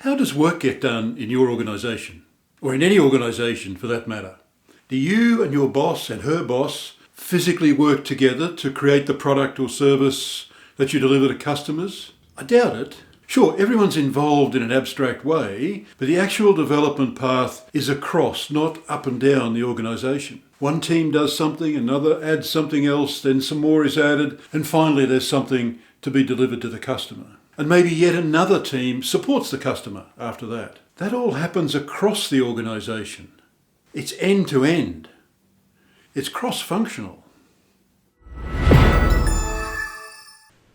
How does work get done in your organisation, or in any organisation for that matter? Do you and your boss and her boss physically work together to create the product or service that you deliver to customers? I doubt it. Sure, everyone's involved in an abstract way, but the actual development path is across, not up and down the organisation. One team does something, another adds something else, then some more is added, and finally there's something to be delivered to the customer. And maybe yet another team supports the customer after that. That all happens across the organisation. It's end to end. It's cross-functional.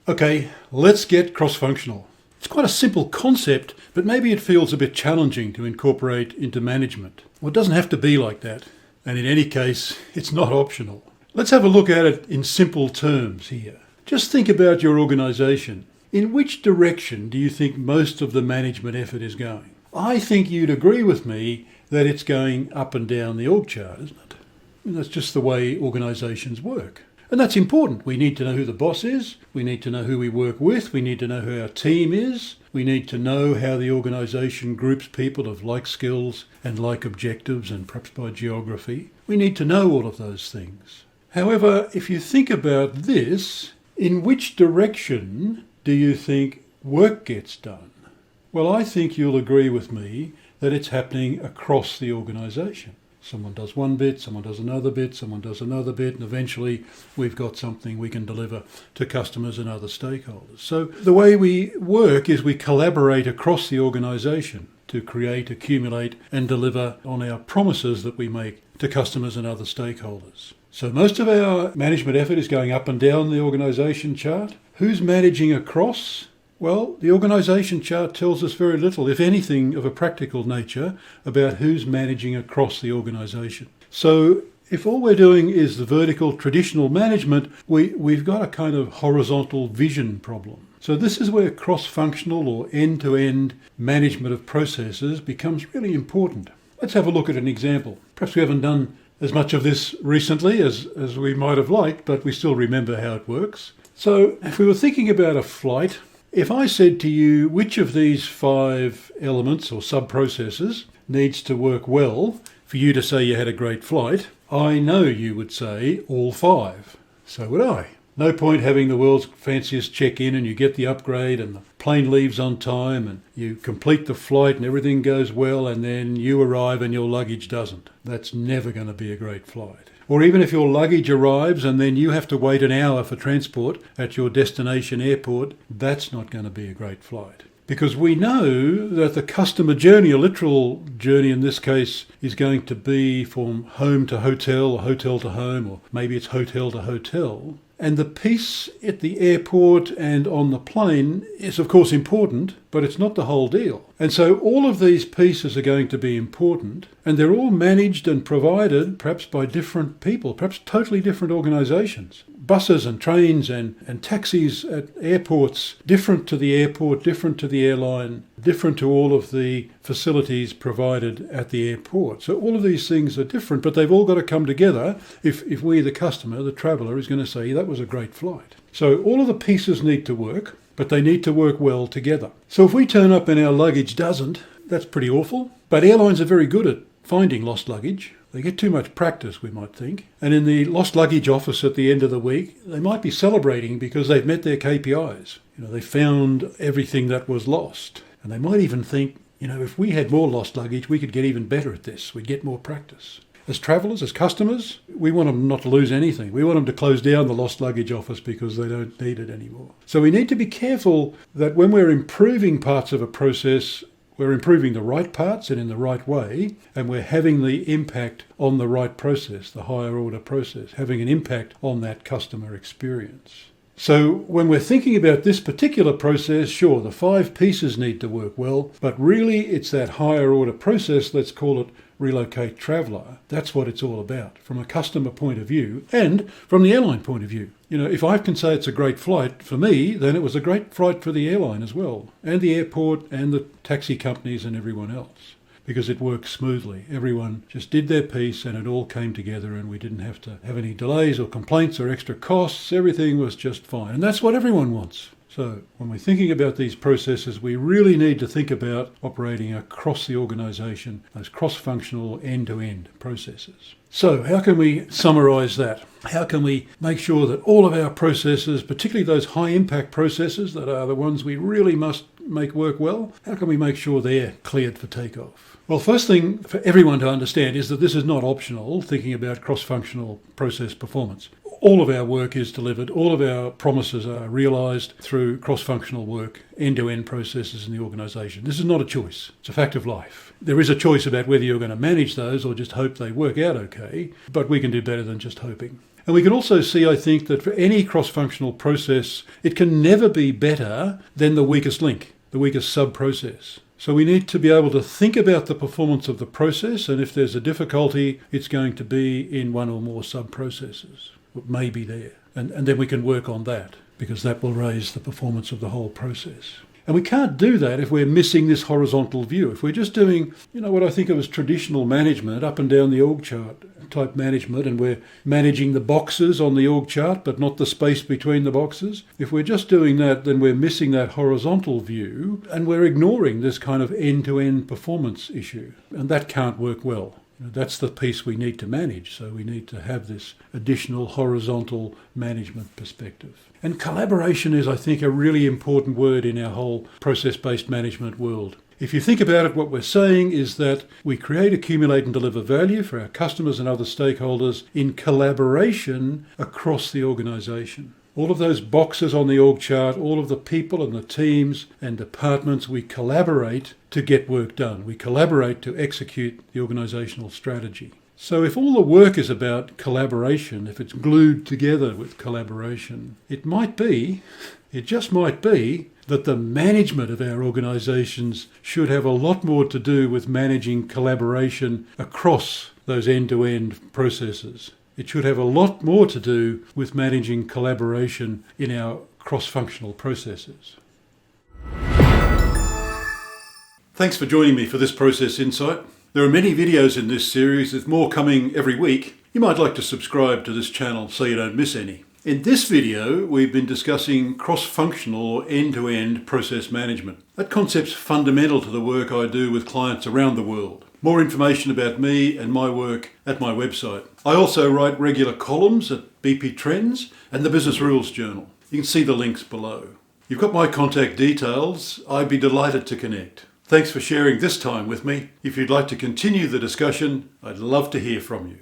Okay, let's get cross-functional. It's quite a simple concept, but maybe it feels a bit challenging to incorporate into management. Well, it doesn't have to be like that. And in any case, it's not optional. Let's have a look at it in simple terms here. Just think about your organisation. In which direction do you think most of the management effort is going? I think you'd agree with me that it's going up and down the org chart, isn't it? And that's just the way organisations work. And that's important. We need to know who the boss is. We need to know who we work with. We need to know who our team is. We need to know how the organisation groups people of like skills and like objectives and perhaps by geography. We need to know all of those things. However, if you think about this, in which direction do you think work gets done? Well, I think you'll agree with me that it's happening across the organisation. Someone does one bit, someone does another bit, someone does another bit, and eventually we've got something we can deliver to customers and other stakeholders. So the way we work is we collaborate across the organisation to create, accumulate, and deliver on our promises that we make to customers and other stakeholders. So most of our management effort is going up and down the organisation chart. Who's managing across? Well, the organisation chart tells us very little, if anything, of a practical nature about who's managing across the organisation. So if all we're doing is the vertical traditional management, we've got a kind of horizontal vision problem. So this is where cross-functional or end-to-end management of processes becomes really important. Let's have a look at an example. Perhaps we haven't done as much of this recently as we might have liked, but we still remember how it works. So if we were thinking about a flight, if I said to you which of these 5 elements or sub-processes needs to work well for you to say you had a great flight, I know you would say all 5. So would I. No point having the world's fanciest check-in and you get the upgrade and the plane leaves on time and you complete the flight and everything goes well and then you arrive and your luggage doesn't. That's never going to be a great flight. Or even if your luggage arrives and then you have to wait an hour for transport at your destination airport, that's not going to be a great flight. Because we know that the customer journey, a literal journey in this case, is going to be from home to hotel or hotel to home, or maybe it's hotel to hotel. And the piece at the airport and on the plane is of course important, but it's not the whole deal. And so all of these pieces are going to be important, and they're all managed and provided perhaps by different people, perhaps totally different organisations. Buses and trains and taxis at airports, different to the airport, different to the airline, different to all of the facilities provided at the airport. So all of these things are different, but they've all got to come together if we, the customer, the traveller, is going to say, that was a great flight. So all of the pieces need to work, but they need to work well together. So if we turn up and our luggage doesn't, that's pretty awful. But airlines are very good at finding lost luggage. They get too much practice, we might think. And in the lost luggage office at the end of the week, they might be celebrating because they've met their KPIs. They found everything that was lost. And they might even think, if we had more lost luggage, we could get even better at this. We'd get more practice. As travellers, as customers, we want them not to lose anything. We want them to close down the lost luggage office because they don't need it anymore. So we need to be careful that when we're improving parts of a process, we're improving the right parts and in the right way, and we're having the impact on the right process, the higher order process, having an impact on that customer experience. So when we're thinking about this particular process, sure, the 5 pieces need to work well, but really it's that higher order process, let's call it Relocate Traveller. That's what it's all about from a customer point of view and from the airline point of view. If I can say it's a great flight for me, then it was a great flight for the airline as well, and the airport and the taxi companies and everyone else, because it worked smoothly. Everyone just did their piece and it all came together and we didn't have to have any delays or complaints or extra costs. Everything was just fine. And that's what everyone wants. So when we're thinking about these processes, we really need to think about operating across the organisation, those cross-functional end-to-end processes. So how can we summarise that? How can we make sure that all of our processes, particularly those high-impact processes that are the ones we really must make work well, how can we make sure they're cleared for takeoff? Well, first thing for everyone to understand is that this is not optional, thinking about cross-functional process performance. All of our work is delivered, all of our promises are realised through cross-functional work, end-to-end processes in the organisation. This is not a choice, it's a fact of life. There is a choice about whether you're going to manage those or just hope they work out okay, but we can do better than just hoping. And we can also see, I think, that for any cross-functional process, it can never be better than the weakest link, the weakest sub-process. So we need to be able to think about the performance of the process, and if there's a difficulty, it's going to be in one or more sub-processes. It may be there. And then we can work on that, because that will raise the performance of the whole process. And we can't do that if we're missing this horizontal view. If we're just doing, what I think of as traditional management, up and down the org chart type management, and we're managing the boxes on the org chart, but not the space between the boxes. If we're just doing that, then we're missing that horizontal view, and we're ignoring this kind of end-to-end performance issue. And that can't work well. That's the piece we need to manage, so we need to have this additional horizontal management perspective. And collaboration is, I think, a really important word in our whole process-based management world. If you think about it, what we're saying is that we create, accumulate and deliver value for our customers and other stakeholders in collaboration across the organisation. All of those boxes on the org chart, all of the people and the teams and departments, we collaborate to get work done. We collaborate to execute the organisational strategy. So if all the work is about collaboration, if it's glued together with collaboration, it just might be, that the management of our organisations should have a lot more to do with managing collaboration across those end-to-end processes. It should have a lot more to do with managing collaboration in our cross-functional processes. Thanks for joining me for this Process Insight. There are many videos in this series, with more coming every week. You might like to subscribe to this channel so you don't miss any. In this video, we've been discussing cross-functional or end-to-end process management. That concept's fundamental to the work I do with clients around the world. More information about me and my work at my website. I also write regular columns at BP Trends and the Business Rules Journal. You can see the links below. You've got my contact details. I'd be delighted to connect. Thanks for sharing this time with me. If you'd like to continue the discussion, I'd love to hear from you.